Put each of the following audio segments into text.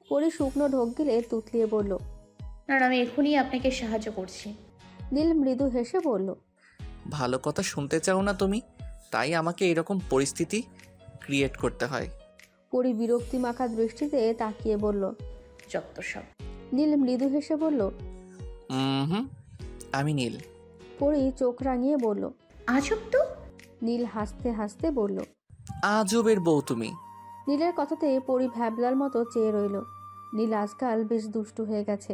পরি শুকনো ঢোক গিলে তুতলিয়ে বলল, না না, আমি এখনই আপনাকে সাহায্য করছি। নীল মৃদু হেসে বলল, ভালো কথা শুনতে চাও না তুমি, তাই আমাকে এরকম পরিস্থিতি ক্রিয়েট করতে হয়। পরি বিরক্তি মাখা দৃষ্টিতে তাকিয়ে বলল, যত সব। নীল মৃদু হেসে বলল, হুম, আমি নীল। পরি চোখ রাঙিয়ে বলল, আজব তো। নীল হাসতে হাসতে বলল, আজবের বউ তুমি। নীলের কথাতে পরি ভ্যাবলার মতো চেয়ে রইল। নীল আজকাল বেশ দুষ্টু হয়ে গেছে।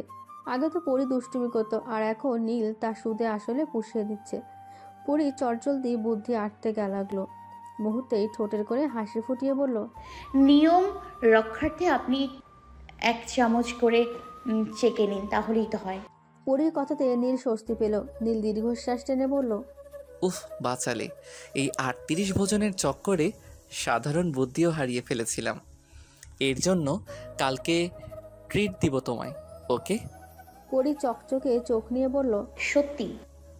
আগে তো পরি দুষ্টুমি করতো, আর এখন নীল তার সুদে আসলে পুষিয়ে দিচ্ছে। পরি চটজলদি বুদ্ধি আটতে লাগলো। মুহূর্তেই ঠোঁটের করে হাসি ফুটিয়ে বলল, নিয়ম রক্ষার্থে আপনি 1 চামচ করে চেকে নিন, তাহলেই তো হয়। পরির কথাতে নীল স্বস্তি পেল। নীল দীর্ঘশ্বাস টেনে বলল, উফ, বাঁচালে। এই 38 ভোজনের চক্করে সাধারণ বুদ্ধিও হারিয়ে ফেলেছিলাম। এর জন্য কালকে ট্রিট দিব তোমায়, ওকে? পরি চকচকে চোখ নিয়ে বলল, সত্যি?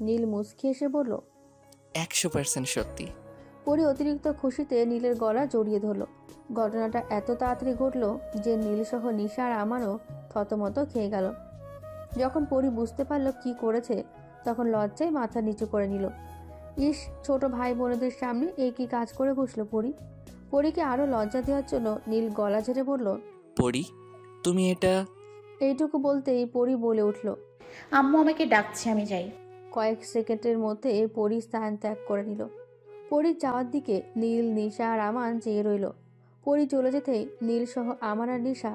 নীল মুচকি এসে বলল, 100% সত্যি। পরি অতিরিক্ত খুশিতে নীলের গলা জড়িয়ে ধরল। ঘটনাটা এত তাড়াতাড়ি ঘটল যে নীলসহ নিশা আর আমারও থতমত খেয়ে গেল। যখন পরি বুঝতে পারল কি করেছে, তখন লজ্জায় মাথা নিচু করে নিল। ইস, ছোট ভাই বোনেদের সামনে এই কি কাজ করে বসলো পরি। পরিকে আরো লজ্জা দেওয়ার জন্য নীল গলা ঝেড়ে বলল, পরি, তুমি এটা। এইটুকু বলতেই পরি বলে উঠল, আম্মু আমাকে ডাকছে, আমি যাই। কয়েক সেকেন্ডের মধ্যে পরি স্থান ত্যাগ করে নিল। পরির যাওয়ার দিকে নীল, নিশা আর আমান চেয়ে রইল। পরি চলে যেতেই নীল সহ আমান আর নিশা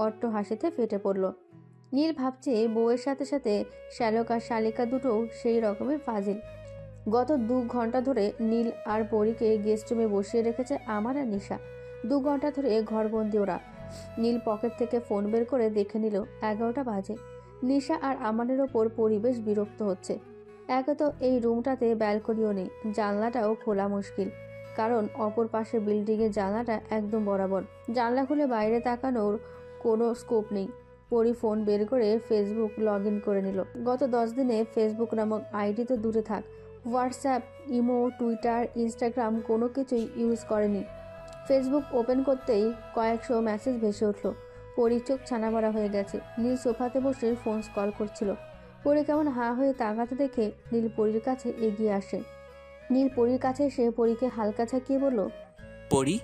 অট্ট হাসিতে ফেটে পড়ল। নীল ভাবছে বউয়ের সাথে সাথে শ্যালক আর শালিকা দুটোও সেই রকমের ফাজিল। গত 2 ঘন্টা ধরে নীল আর পরীকে গেস্ট রুমে বসিয়ে রেখেছে আমান আর নিশা। 2 ঘন্টা ধরে ঘরবন্দি ওরা। নীল পকেট থেকে ফোন বের করে দেখে নিল 11টা বাজে। নিশা আর আমানের ওপর পরিবেশ বিরক্ত হচ্ছে। একে তো এই রুমটাতে ব্যালকনিও নেই, জানলাটাও খোলা মুশকিল, কারণ অপর পাশে বিল্ডিংয়ের জানলাটা একদম বরাবর। জানলা খুলে বাইরে তাকানোর কোনো স্কোপ নেই। পরি ফোন বের করে ফেসবুক লগ ইন করে নিল। গত 10 দিনে ফেসবুক নামক আইডি তো দূরে থাক, হোয়াটসঅ্যাপ, ইমো, টুইটার, ইনস্টাগ্রাম কোনো কিছুই ইউজ করেনি। ফেসবুক ওপেন করতেই কয়েকশো মেসেজ ভেসে উঠল। পরির চোখ ছানাবড়া হয়ে গেছে। নীল সোফাতে বসে ফোন কল করছিল। পরি কেমন হা হয়ে তাকাতে দেখে নীল পরির কাছে এগিয়ে আসে। নীল পরির কাছে এসে পরিকে হালকা ঝাঁকিয়ে বলল, পরি,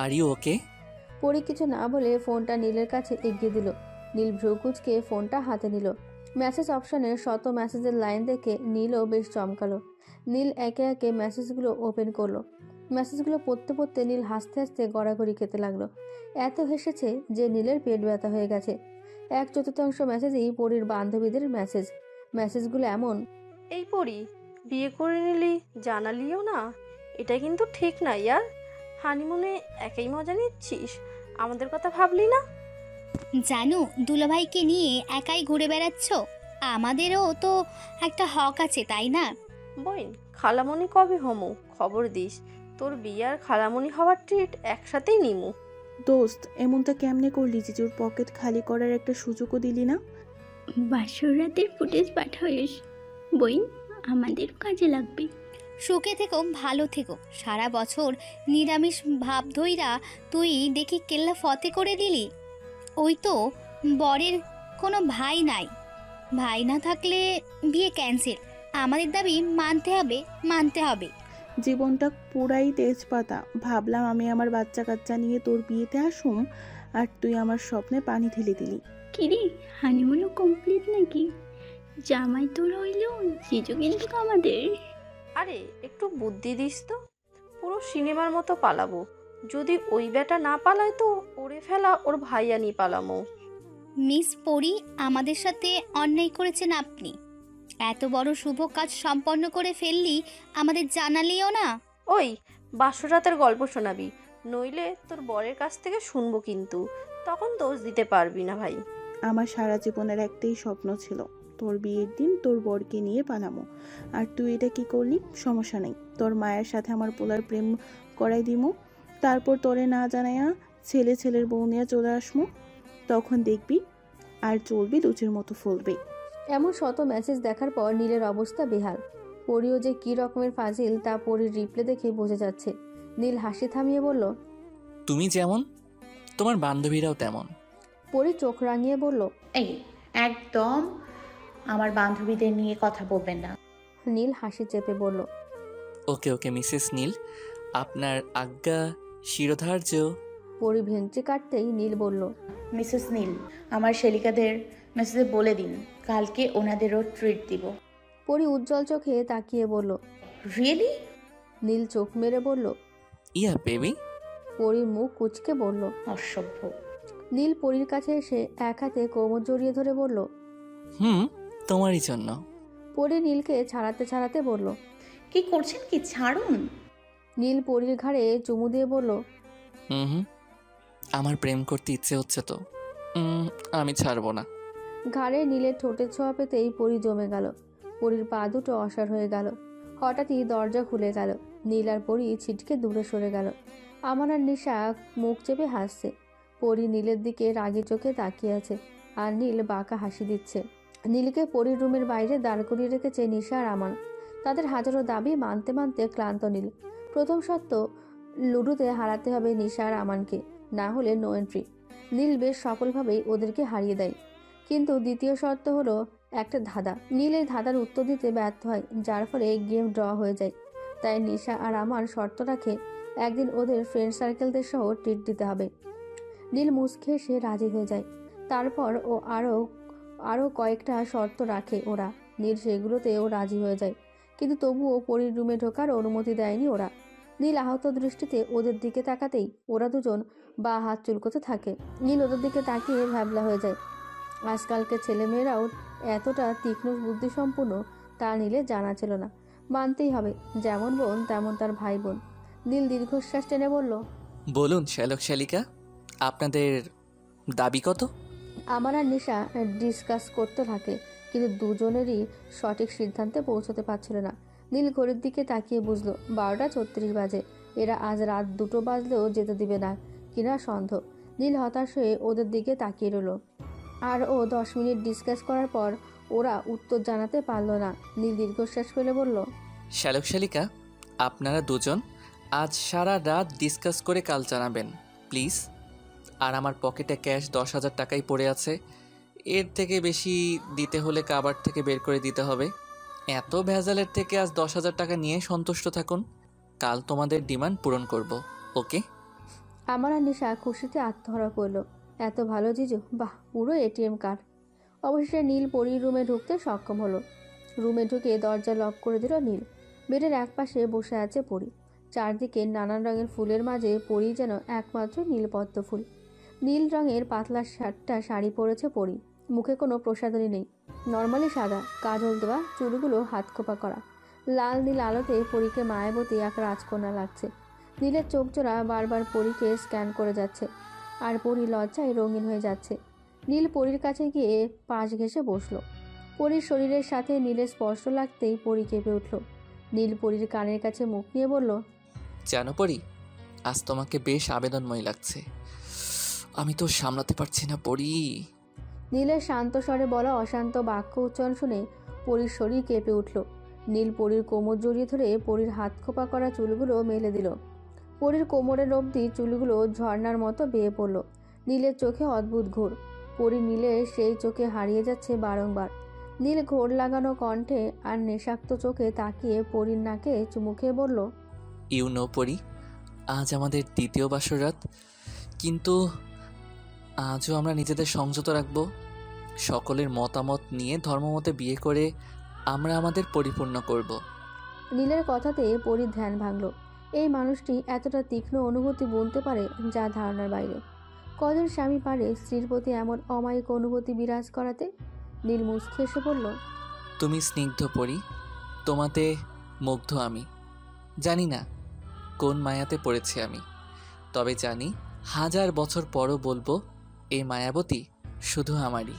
আর ইউ ওকে? পরি কিছু না বলে ফোনটা নীলের কাছে এগিয়ে দিল। নীল ভ্রুকুচকে ফোনটা হাতে নিল। মেসেজ অপশনে শত মেসেজের লাইন দেখে নীলও বেশ চমকালো। নীল একে একে মেসেজগুলো ওপেন করলো। মেসেজগুলো পড়তে পড়তে নীল হাসতে হাসতে গড়াগড়ি খেতে লাগলো। এত হেসেছে যে নীলের পেট ব্যথা হয়ে গেছে। 1/4 মেসেজই পরির বান্ধবীদের মেসেজ। মেসেজগুলো এমন, এই পড়ি, বিয়ে করে নিলি, জানালিও না। এটা কিন্তু ঠিক না ইয়ার। হানিমুনে একাই মজা নিচ্ছিস, আমাদের কথা ভাবলি না? জানো, দুলাভাইকে নিয়ে একাই ঘুরে বেড়াচ্ছ। আমাদেরও তো একটা হক আছে, তাই না? বইন, খালামণি কবে হমু খবর দিস। তোর বিয়ে আর খালামণি হওয়ার ট্রিট একসাথেই নিমু। দোস্ত, এমনটা কেমনে করলি? জিজুর পকেট খালি করার একটা সুযোগও দিলি না। বাসর রাতের ফুটেজ পাঠাইস বইন, আমাদের কাজে লাগবে। সুখে থেকো, ভালো থেকো। সারা বছর নিরামিষ ভাব ধইরা তুই দেখি কেল্লা ফতে করে দিলি। ওই তো বরের কোনো ভাই নাই, ভাই না থাকলে বিয়ে ক্যান্সেল। আমাদের দাবি মানতে হবে, মানতে হবে। জীবনটা পুরাই তেজপাতা। ভাবলাম আমি আমার বাচ্চা কাচ্চা নিয়ে তোর বিয়েতে আসুম, আর তুই আমার স্বপ্নে পানি ঢেলে দিলি। কিরে, হানিমুনও কমপ্লিট নাকি? জামাই তো রইল, জিজু কিন্তু আমাদের। আরে একটু বুদ্ধি দিস তো। পুরো সিনেমার মতো পালাবো। যদি ওই বেটা না পালায় তো ওরে ফেলা ওর ভাইয়া নিয়ে পালামো। মিস পরি, আমাদের সাথে অন্যায় করেছেন আপনি। এত বড় শুভ কাজ সম্পন্ন করে ফেললি, আমাদের জানালিও না। ওই বাসর রাতের গল্প শোনাবি, নইলে তোর বরের কাছ থেকে শুনবো, কিন্তু তখন দোষ দিতে পারবি না ভাই। আমার সারা জীবনের একটাই স্বপ্ন ছিল, তোর বিয়ের দিন তোর বরকে নিয়ে পালামো। আর তুই এটা কি করলি? সমস্যা নেই, তোর মায়ের সাথে আমার পোলার প্রেম করাই দিমু। তারপর তোরে না জানাইয়া ছেলের বউ নিয়ে চলে আসমু। তখন দেখবি আর চলবি লুচের মতো ফুলবে। এমন শত মেসেজ দেখার পর নীলের অবস্থা বেহাল। পরিও যে কী রকমের ফাজিল তা পরির রিপ্লে দেখে বোঝা যাচ্ছে। নীল হাসি থামিয়ে বলল, তুমি যেমন তোমার বান্ধবীরাও তেমন। পরি চোখ রাঙিয়ে বলল, এই একদম আমার বান্ধবীদের নিয়ে কথা বলবেন না। নীল হাসি চেপে বলল, ওকে ওকে মিসেস নীল, আপনার আজ্ঞা শিরোধার্য। পরি ভেঙচি কাটতেই নীল বলল, মিসেস নীল, আমার শেলিকাদের মেসেজে বলে দিন কালকে ওনাদেরও ট্রিট দিব। পরি উজ্জ্বল চোখে তাকিয়ে বলল, রিয়েলি? নীল চোখ মেরে বলল, ইয়া বেবি। পরি মুখ কুচকে বলল। অসভ্য। নীল পরির কাছে এসে এক হাতে কোমর জড়িয়ে ধরে বলল, তোমারই জন্য। পরি নীলকে ছাড়াতে ছাড়াতে বলল, কি করছেন কি? ছাড়ুন। নীল পরির ঘাড়ে চুমু দিয়ে বলল, হুম, আমার প্রেম করতে ইচ্ছে হচ্ছে তো আমি ছাড়বো না। ঘাড়ে নীলের ঠোঁটের ছোঁয়া পেতেই পরি জমে গেল। পরির পা দুটো অসাড় হয়ে গেল। হঠাৎই দরজা খুলে গেল। নীল আর পরি ছিটকে দূরে সরে গেল। আমার আর নিশা মুখ চেপে হাসছে। পরি নীলের দিকে রাগি চোখে তাকিয়ে আছে, আর নীল বাঁকা হাসি দিচ্ছে। নীলকে পরির রুমের বাইরে দাঁড় করিয়ে রেখেছে নিশা আর আমান। তাদের হাজারো দাবি মানতে মানতে ক্লান্ত নীল। প্রথম শর্ত, লুডোতে হারাতে হবে নিশা আর আমানকে, না হলে নো এন্ট্রি। নীল বেশ সফলভাবেই ওদেরকে হারিয়ে দেয়। কিন্তু দ্বিতীয় শর্ত হলো একটা ধাঁধা। নীল এই ধাঁধার উত্তর দিতে ব্যর্থ হয়, যার ফলে গেম ড্র হয়ে যায়। তাই নিশা আর আমান শর্ত রাখে একদিন ওদের ফ্রেন্ড সার্কেলদের সহ ট্রিট দিতে হবে। নীল মুচকে এসে রাজি হয়ে যায়। তারপর ও আরও কয়েকটা শর্ত রাখে ওরা। নীল সেগুলোতেও রাজি হয়ে যায়, কিন্তু তবুও পরীর রুমে ঢোকার অনুমতি দেয়নি ওরা। নীল আহত দৃষ্টিতে ওদের দিকে তাকাতেই ওরা দুজন বা হাত চুলকোতে থাকে। নীল ওদের দিকে তাকিয়ে ভ্যাবলা হয়ে যায়। আজকালকে ছেলেমেয়েরাও এতটা তীক্ষ্ণ বুদ্ধিসম্পন্ন তা নীলের জানা ছিল না। মানতেই হবে, যেমন বোন তেমন তার ভাই বোন। নীল দীর্ঘশ্বাস টেনে বলল, বলুন শ্যালক শ্যালিকা, আপনাদের দাবি কত? আমার আর নিশা ডিসকাস করতে থাকে, কিন্তু দুজনেরই সঠিক সিদ্ধান্তে পৌঁছতে পারছিল না। নীল ঘড়ির দিকে তাকিয়ে বুঝলো 12:36 বাজে। এরা আজ রাত 2 বাজলেও যেতে দিবে না কিনা সন্দেহ। নীল হতাশ হয়ে ওদের দিকে তাকিয়ে রইল। আর ও 10 মিনিট ডিসকাস করার পর ওরা উত্তর জানাতে পারল না। নীল দীর্ঘশ্বাস ফেলে বলল, শ্যালক শ্যালিকা, আপনারা দুজন আজ সারা রাত ডিসকাস করে কাল জানাবেন প্লিজ। আর আমার পকেটে ক্যাশ 10,000 টাকাই পড়ে আছে। এর থেকে বেশি দিতে হলে কাবার থেকে বের করে দিতে হবে। এত ভেজালের থেকে আজ 10,000 টাকা নিয়ে সন্তুষ্ট থাকুন। কাল তোমাদের ডিমান্ড পূরণ করব, ওকে? আমার আর নিশা খুশিতে আত্মহারা করল। এত ভালো জিজু, বাহ, পুরো এটিএম কার্ড। অবশেষে নীল পরীর রুমে ঢুকতে সক্ষম হলো। রুমে ঢুকে দরজা লক করে দিল নীল। বেডের একপাশে বসে আছে পরী। চারদিকে নানান রঙের ফুলের মাঝে পরী যেন একমাত্র নীলপদ্ম ফুল। নীল রঙের পাতলা শাড়ি পরেছে পরী। মুখে কোনো প্রসাধনী নেই, নর্মালি সাদা, কাজল দেওয়া, চুলগুলো হাত খোপা করা। লাল নীল আলোতে পরীকে মায়াবতী এক রাজকন্যা লাগছে। নীলের চোখ জোড়া বারবার পরীকে স্ক্যান করে যাচ্ছে, আর পরী লজ্জায় রঙিন হয়ে যাচ্ছে। নীল পরীর কাছে গিয়ে পাশ ঘেঁষে বসলো। পরীর শরীরের সাথে নীলের স্পর্শ লাগতেই পরী কেঁপে উঠল। নীল পরীর কানের কাছে মুখ নিয়ে বলল, জানো পরি, আজ তোমাকে বেশ আবেদনময় লাগছে। আমি তো সামলাতে পারছি না পরি। নীলের শান্ত স্বরে বলা অশান্ত বাক্য উচ্চারণ শুনে পরীর শরীর কেঁপে উঠল। নীল পরীর কোমর জড়িয়ে ধরে পরীর হাত খোপা করা চুলগুলো মেলে দিল। পরীর কোমরের অবধি চুলগুলো ঝর্ণার মতো বেয়ে পড়ল। নীলের চোখে অদ্ভুত ঘোর। পরী নীলের সেই চোখে হারিয়ে যাচ্ছে বারংবার। নীল ঘোর লাগানো কণ্ঠে আর নেশাক্ত চোখে তাকিয়ে পরীর নাকে চুমু খেয়ে বলল, ইউ নো পরি, আজ আমাদের দ্বিতীয় বাসর রাত, কিন্তু আজও আমরা নিজেদের সংযত রাখব। সকলের মতামত নিয়ে ধর্মমতে বিয়ে করে আমরা আমাদের পরিপূর্ণ করব। নীলের কথাতে পরীর ধ্যান ভাঙল। এই মানুষটি এতটা তীক্ষ্ণ অনুভূতি বুনতে পারে যা ধারণার বাইরে। কজন স্বামী পারে স্ত্রীর প্রতি এমন অমায়িক অনুভূতি বিরাজ করাতে? নীল মুচকি এসে বলল, তুমি স্নিগ্ধ পরি, তোমাতে মুগ্ধ আমি। জানি না কোন মায়াতে পড়েছি আমি, তবে জানি 1000 বছর পরও বলবো এই মায়াবতী শুধু আমারই।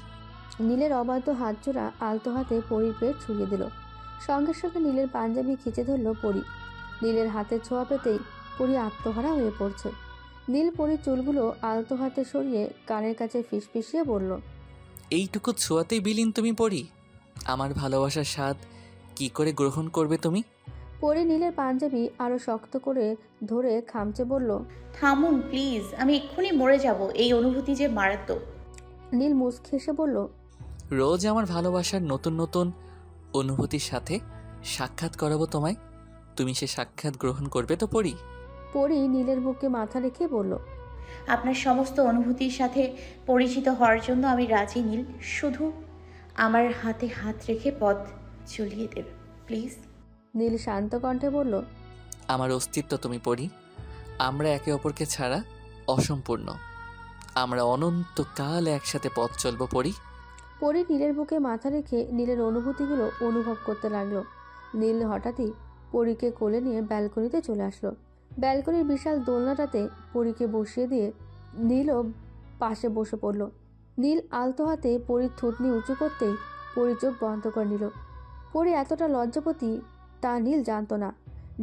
নীলের অবাধ্য হাতজোড়া আলতো হাতে পরীর পেট ছুঁয়ে দিল। সঙ্গে সঙ্গে নীলের পাঞ্জাবি খিচে ধরল পরী। নীলের হাতে ছোঁয়া পেতেই পরী আত্মহারা হয়ে পড়ছে। নীল পরীর চুলগুলো আলতো হাতে সরিয়ে কানের কাছে ফিসফিসিয়ে বলল, এইটুকু ছোঁয়াতেই বিলীন তুমি পরি? আমার ভালোবাসার স্বাদ কি করে গ্রহণ করবে তুমি? পরি নীলের পাঞ্জাবি আরো শক্ত করে ধরে খামচে বলল। থামুন প্লিজ, আমি এক্ষুনি মরে যাব। এই অনুভূতি যে মারাত্মক। নীল মুচকি হেসে বলল, রোজ আমার ভালোবাসার নতুন নতুন অনুভূতির সাথে সাক্ষাৎ করাবো তোমায়। তুমি সে সাক্ষাৎ গ্রহণ করবে তো পরি? পরি নীলের বুকে মাথা রেখে বলল, আপনার সমস্ত অনুভূতির সাথে পরিচিত হওয়ার জন্য আমি রাজি নীল। শুধু আমার হাতে হাত রেখে পথ চলিয়ে দেবে প্লিজ। নীল শান্ত কণ্ঠে বলল, আমার অস্তিত্ব তুমি পরি। আমরা একে অপরকে ছাড়া অসম্পূর্ণ। আমরা অনন্তকাল একসাথে পথ চলবো পরি। পরি নীলের বুকে মাথা রেখে নীলের অনুভূতিগুলো অনুভব করতে লাগলো। নীল হঠাৎই পরীকে কোলে নিয়ে ব্যালকনিতে চলে আসলো। ব্যালকনির বিশাল দোলনাটাতে পরীকে বসিয়ে দিয়ে নীলও পাশে বসে পড়ল। নীল আলতো হাতে পরীর থুতনি উঁচু করতেই পরী চোখ বন্ধ করে নিল। পরী এতটা লজ্জাপতি তা নীল জানতো না।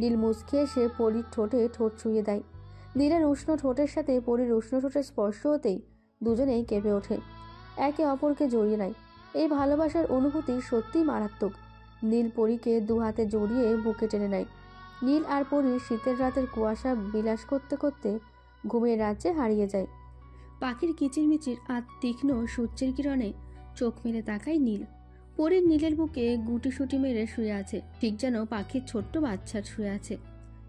নীল মুচকি এসে পরীর ঠোঁটে ঠোঁট ছুঁয়ে দেয়। নীলের উষ্ণ ঠোঁটের সাথে পরীর উষ্ণ ঠোঁটের স্পর্শ হতেই দুজনেই কেঁপে ওঠে, একে অপরকে জড়িয়ে নেয়। এই ভালোবাসার অনুভূতি সত্যিই মারাত্মক। নীল পরীকে দু হাতে জড়িয়ে বুকে টেনে নেয়। নীল আর পরী শীতের রাতের কুয়াশা বিলাস করতে করতে ঘুমের রাজ্যে হারিয়ে যায়। পাখির কিচিরমিচির আর তীক্ষ্ণ সূর্যের কিরণে চোখ মেলে তাকায় নীল। পরীর নীলের বুকে গুটিসুটি মেরে শুয়ে আছে, ঠিক যেন পাখির ছোট্ট বাচ্চার শুয়ে আছে।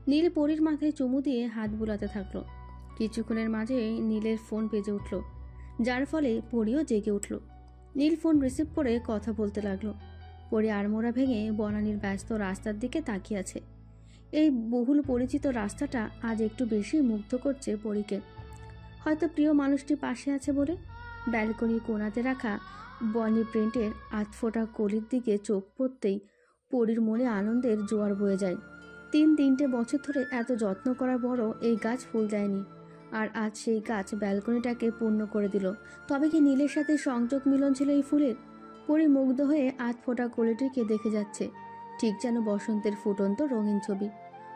নীল পরীর মাথায় চুমু দিয়ে হাত বুলাতে থাকলো। কিছুক্ষণের মাঝে নীলের ফোন বেজে উঠল, যার ফলে পরীও জেগে উঠল। নীল ফোন রিসিভ করে কথা বলতে লাগলো। পরী আড়মোড়া ভেঙে বনানীর ব্যস্ত রাস্তার দিকে তাকিয়ে আছে। এই বহুল পরিচিত রাস্তাটা আজ একটু বেশি মুগ্ধ করছে পরীকে। হয়তো প্রিয় মানুষটি পাশে আছে বলে। ব্যালকনির কোণাতে রাখা বনি প্রিন্টের আধফোটা কলির দিকে চোখ পড়তেই পরীর মনে আনন্দের জোয়ার বয়ে যায়। 3 বছর ধরে এত যত্ন করার বড় এই গাছ ফুল দেয়নি, আর আজ সেই গাছ ব্যালকনিটাকে পূর্ণ করে দিল। তবে কি নীলের সাথে সংযোগ মিলন ছিল এই ফুলের? পরী মুগ্ধ হয়ে আধফোটা কলিটিকে দেখে যাচ্ছে, ঠিক যেন বসন্তের ফুটন্ত রঙিন ছবি।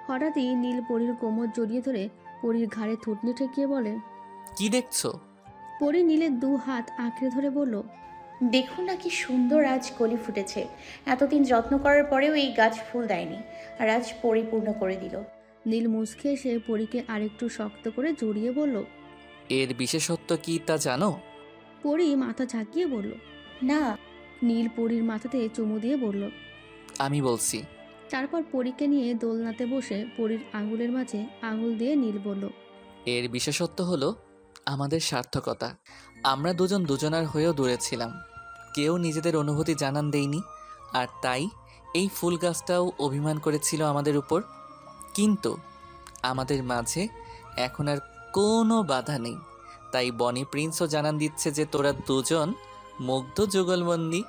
হঠাৎই নীল পরীর কোমর জড়িয়ে ধরে পরীর ঘাড়ে থুতনি ঠেকিয়ে বলে, কি দেখছো? পরী নীলের 2 হাত আঁকড়ে ধরে বলল, দেখুন না কি সুন্দর আজ কলি ফুটেছে। এতদিন যত্ন করার পরেও এই গাছ ফুল দেয়নি, আর আজ পরিপূর্ণ করে দিল। নীল মুচকে এসে পরীকে আরেকটু শক্ত করে জড়িয়ে বলল, এর বিশেষত্ব কি তা জানো? পরী মাথা ঝাঁকিয়ে বলল, না। নীল পরীর মাথাতে চুমু দিয়ে বলল, আমি বলছি। তারপর পরীকে নিয়ে দোলনাতে বসে পরীর আঙুলের মাঝে আঙুল দিয়ে নীল বলল, এর বিশেষত্ব হলো আমাদের সার্থকতা। আমরা দুজন দুজনার হয়েও দূরে ছিলাম, কেউ নিজেদের অনুভূতি জানান দেয়নি, আর তাই এই ফুল গাছটাও অভিমান করেছিল আমাদের উপর। কিন্তু আমাদের মাঝে এখন আর কোনো বাধা নেই, তাই বনি প্রিন্সও জানান দিচ্ছে যে তোরা দুজন মুগ্ধ যুগলবন্দি।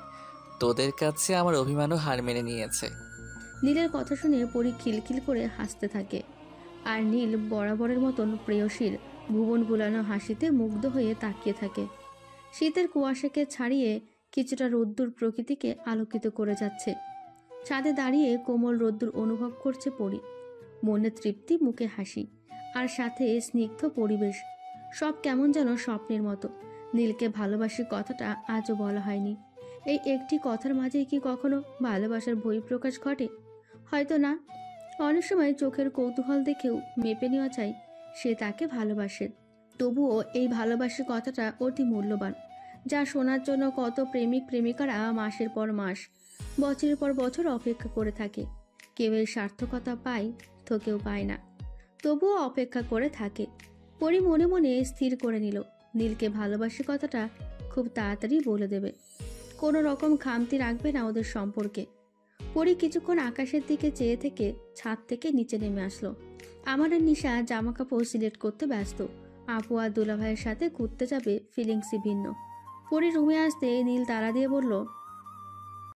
তোদের কাছে আমার অভিমানও হার মেনে নিয়েছে। নীলের কথা শুনে পরী খিলখিল করে হাসতে থাকে, আর নীল বরাবরের মতন প্রেয়সীর ভুবন বুলানো হাসিতে মুগ্ধ হয়ে তাকিয়ে থাকে। শীতের কুয়াশাকে ছাড়িয়ে কিছুটা রোদ্দুর প্রকৃতিকে আলোকিত করে যাচ্ছে। ছাদে দাঁড়িয়ে কোমল রোদ্দুর অনুভব করছে পরী। মনে তৃপ্তি, মুখে হাসি, আর সাথে স্নিগ্ধ পরিবেশ। সব কেমন যেন স্বপ্নের মতো। নীলকে ভালোবাসি কথাটা আজও বলা হয়নি। এই একটি কথার মাঝেই কি কখনো ভালোবাসার বহিঃপ্রকাশ ঘটে? হয়তো না। অনেক সময় চোখের কৌতূহল দেখেও মেপে নেওয়া চাই সে তাকে ভালোবাসে। তবুও এই ভালোবাসি কথাটা অতি মূল্যবান, যা শোনার জন্য কত প্রেমিক প্রেমিকারা মাসের পর মাস, বছরের পর বছর অপেক্ষা করে থাকে। কেউ এই সার্থকতা পায় তো কেউ পায় না, তবুও অপেক্ষা করে থাকে। পরী মনে মনে স্থির করে নিল নীলকে ভালোবাসি কথাটা খুব তাড়াতাড়ি বলে দেবে। কোনো রকম খামতি রাখবে না ওদের সম্পর্কে। পরী কিছুক্ষণ আকাশের দিকে চেয়ে থেকে ছাদ থেকে নিচে নেমে আসলো। আমার আর নিশা জামা কাপড় সিলেক্ট করতে ব্যস্ত। আপু আর দুলাভাইয়ের সাথে ঘুরতে যাবে ফিলিংসই ভিন্ন। পরী রুমে আসতে নীল তাড়া দিয়ে বলল,